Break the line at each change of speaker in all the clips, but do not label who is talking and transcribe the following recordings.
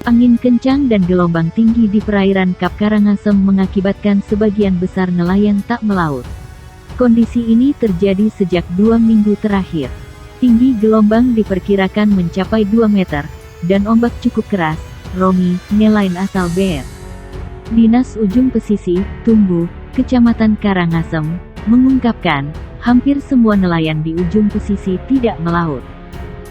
Angin kencang dan gelombang tinggi di perairan Kap Karangasem mengakibatkan sebagian besar nelayan tak melaut. Kondisi ini terjadi sejak 2 minggu terakhir. Tinggi gelombang diperkirakan mencapai 2 meter, dan ombak cukup keras. Romi, nelayan asal BR. Dinas Ujung Pesisir, Tumbu, Kecamatan Karangasem, mengungkapkan, hampir semua nelayan di ujung pesisir tidak melaut.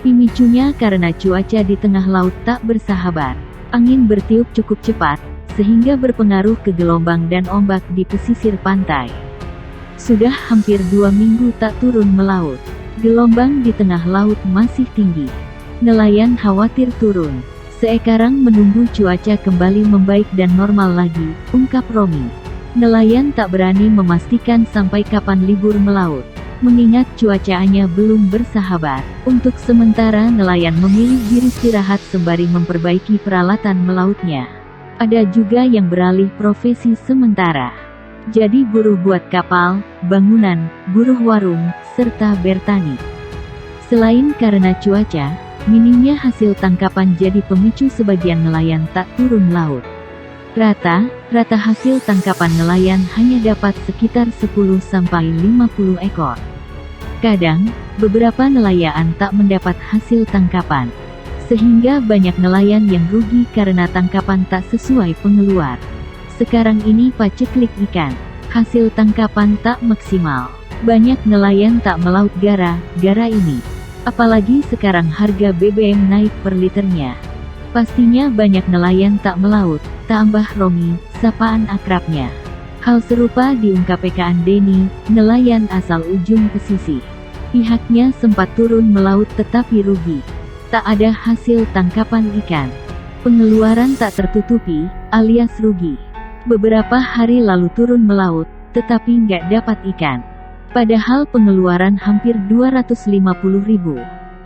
Pemicunya karena cuaca di tengah laut tak bersahabat. Angin bertiup cukup cepat, sehingga berpengaruh ke gelombang dan ombak di pesisir pantai. Sudah hampir 2 minggu tak turun melaut. Gelombang di tengah laut masih tinggi. Nelayan khawatir turun. Sekarang menunggu cuaca kembali membaik dan normal lagi, ungkap Romi. Nelayan tak berani memastikan sampai kapan libur melaut. Mengingat cuacanya belum bersahabat, untuk sementara nelayan memilih beristirahat sembari memperbaiki peralatan melautnya. Ada juga yang beralih profesi sementara. Jadi buruh buat kapal, bangunan, buruh warung, serta bertani. Selain karena cuaca, minimnya hasil tangkapan jadi pemicu sebagian nelayan tak turun laut. Rata hasil tangkapan nelayan hanya dapat sekitar 10-50 ekor. Kadang, beberapa nelayan tak mendapat hasil tangkapan. Sehingga banyak nelayan yang rugi karena tangkapan tak sesuai pengeluar. Sekarang ini paceklik ikan. Hasil tangkapan tak maksimal. Banyak nelayan tak melaut gara-gara ini. Apalagi sekarang harga BBM naik per liternya. Pastinya banyak nelayan tak melaut, tambah Romi, sapaan akrabnya. Hal serupa diungkapkan Denny, nelayan asal ujung pesisir. Pihaknya sempat turun melaut tetapi rugi. Tak ada hasil tangkapan ikan. Pengeluaran tak tertutupi, alias rugi. Beberapa hari lalu turun melaut, tetapi nggak dapat ikan. Padahal pengeluaran hampir 250.000.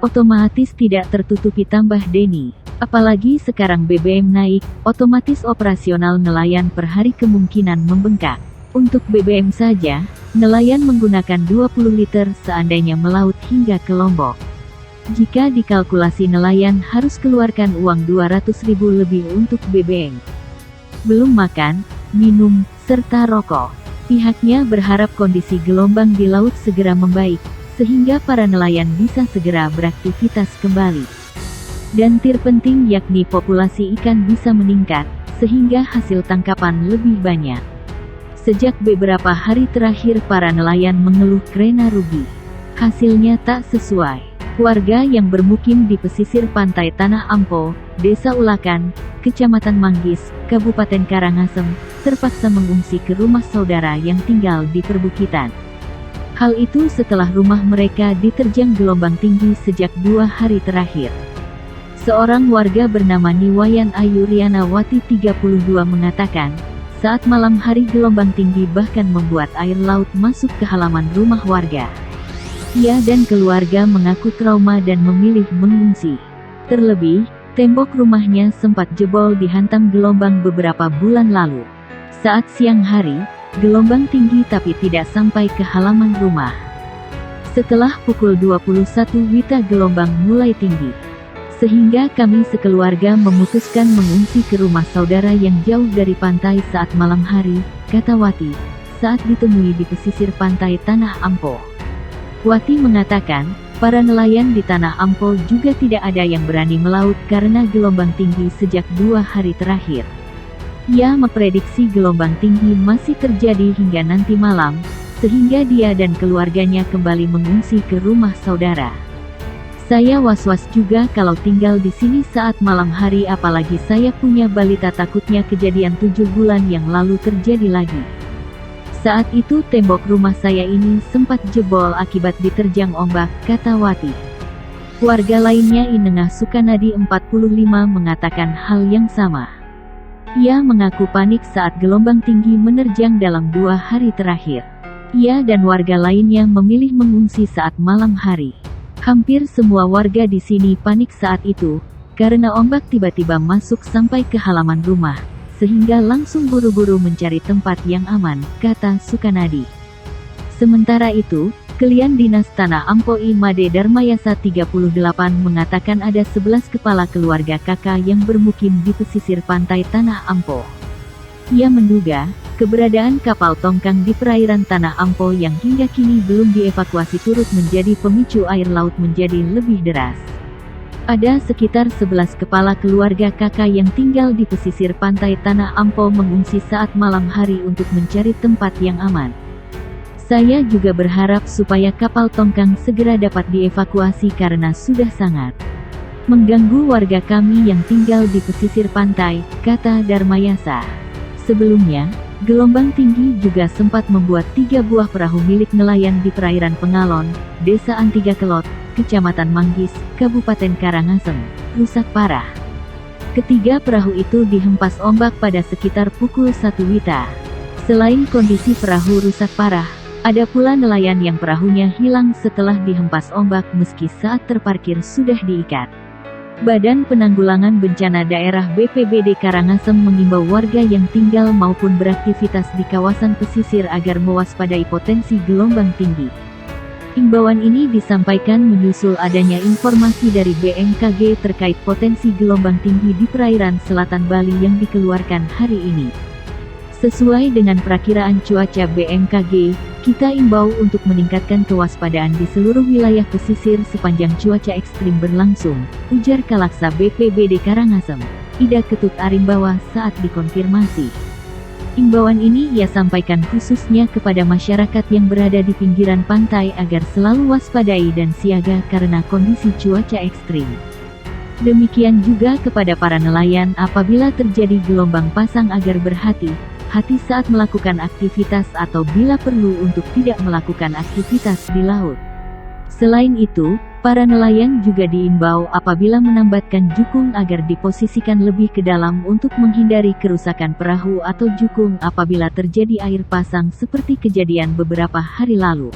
Otomatis tidak tertutupi, tambah Denny. Apalagi sekarang BBM naik, otomatis operasional nelayan per hari kemungkinan membengkak. Untuk BBM saja, nelayan menggunakan 20 liter seandainya melaut hingga ke Lombok. Jika dikalkulasi nelayan harus keluarkan uang 200.000 lebih untuk BBM. Belum makan, minum, serta rokok. Pihaknya berharap kondisi gelombang di laut segera membaik, sehingga para nelayan bisa segera beraktivitas kembali. Dan terpenting yakni populasi ikan bisa meningkat, sehingga hasil tangkapan lebih banyak. Sejak beberapa hari terakhir para nelayan mengeluh karena rugi. Hasilnya tak sesuai. Warga yang bermukim di pesisir pantai Tanah Ampo, Desa Ulakan, Kecamatan Manggis, Kabupaten Karangasem, terpaksa mengungsi ke rumah saudara yang tinggal di perbukitan. Hal itu setelah rumah mereka diterjang gelombang tinggi sejak 2 hari terakhir. Seorang warga bernama Niwayan Ayu Rianawati 32 mengatakan, saat malam hari gelombang tinggi bahkan membuat air laut masuk ke halaman rumah warga. Ia dan keluarga mengaku trauma dan memilih mengungsi. Terlebih, tembok rumahnya sempat jebol dihantam gelombang beberapa bulan lalu. Saat siang hari, gelombang tinggi tapi tidak sampai ke halaman rumah. Setelah pukul 21 WITA gelombang mulai tinggi. Sehingga kami sekeluarga memutuskan mengungsi ke rumah saudara yang jauh dari pantai saat malam hari, kata Wati, saat ditemui di pesisir pantai Tanah Ampo. Wati mengatakan, para nelayan di Tanah Ampo juga tidak ada yang berani melaut karena gelombang tinggi sejak 2 hari terakhir. Ia memprediksi gelombang tinggi masih terjadi hingga nanti malam, sehingga dia dan keluarganya kembali mengungsi ke rumah saudara. Saya was-was juga kalau tinggal di sini saat malam hari, apalagi saya punya balita, takutnya kejadian 7 bulan yang lalu terjadi lagi. Saat itu tembok rumah saya ini sempat jebol akibat diterjang ombak, kata Wati. Warga lainnya Inengah Sukanadi 45 mengatakan hal yang sama. Ia mengaku panik saat gelombang tinggi menerjang dalam 2 hari terakhir. Ia dan warga lainnya memilih mengungsi saat malam hari. Hampir semua warga di sini panik saat itu, karena ombak tiba-tiba masuk sampai ke halaman rumah, sehingga langsung buru-buru mencari tempat yang aman, kata Sukanadi. Sementara itu, Kelian Dinas Tanah Ampo I Made Darmayasa 38 mengatakan ada 11 kepala keluarga KK yang bermukim di pesisir pantai Tanah Ampo. Ia menduga, keberadaan kapal tongkang di perairan Tanah Ampo yang hingga kini belum dievakuasi turut menjadi pemicu air laut menjadi lebih deras. Ada sekitar 11 kepala keluarga KK yang tinggal di pesisir pantai Tanah Ampo mengungsi saat malam hari untuk mencari tempat yang aman. Saya juga berharap supaya kapal tongkang segera dapat dievakuasi karena sudah sangat mengganggu warga kami yang tinggal di pesisir pantai, kata Darmayasa. Sebelumnya, gelombang tinggi juga sempat membuat 3 buah perahu milik nelayan di perairan Pengalon, Desa Antiga Kelot, Kecamatan Manggis, Kabupaten Karangasem, rusak parah. Ketiga perahu itu dihempas ombak pada sekitar pukul 1 WITA. Selain kondisi perahu rusak parah, ada pula nelayan yang perahunya hilang setelah dihempas ombak meski saat terparkir sudah diikat. Badan Penanggulangan Bencana Daerah BPBD Karangasem mengimbau warga yang tinggal maupun beraktivitas di kawasan pesisir agar mewaspadai potensi gelombang tinggi. Imbauan ini disampaikan menyusul adanya informasi dari BMKG terkait potensi gelombang tinggi di perairan selatan Bali yang dikeluarkan hari ini. Sesuai dengan perakiraan cuaca BMKG, kita imbau untuk meningkatkan kewaspadaan di seluruh wilayah pesisir sepanjang cuaca ekstrim berlangsung, ujar Kalaksa BPBD Karangasem, Ida Ketut Arimbawa saat dikonfirmasi. Imbauan ini ia sampaikan khususnya kepada masyarakat yang berada di pinggiran pantai agar selalu waspadai dan siaga karena kondisi cuaca ekstrim. Demikian juga kepada para nelayan apabila terjadi gelombang pasang agar berhati-hati saat melakukan aktivitas atau bila perlu untuk tidak melakukan aktivitas di laut. Selain itu, para nelayan juga diimbau apabila menambatkan jukung agar diposisikan lebih ke dalam untuk menghindari kerusakan perahu atau jukung apabila terjadi air pasang seperti kejadian beberapa hari lalu.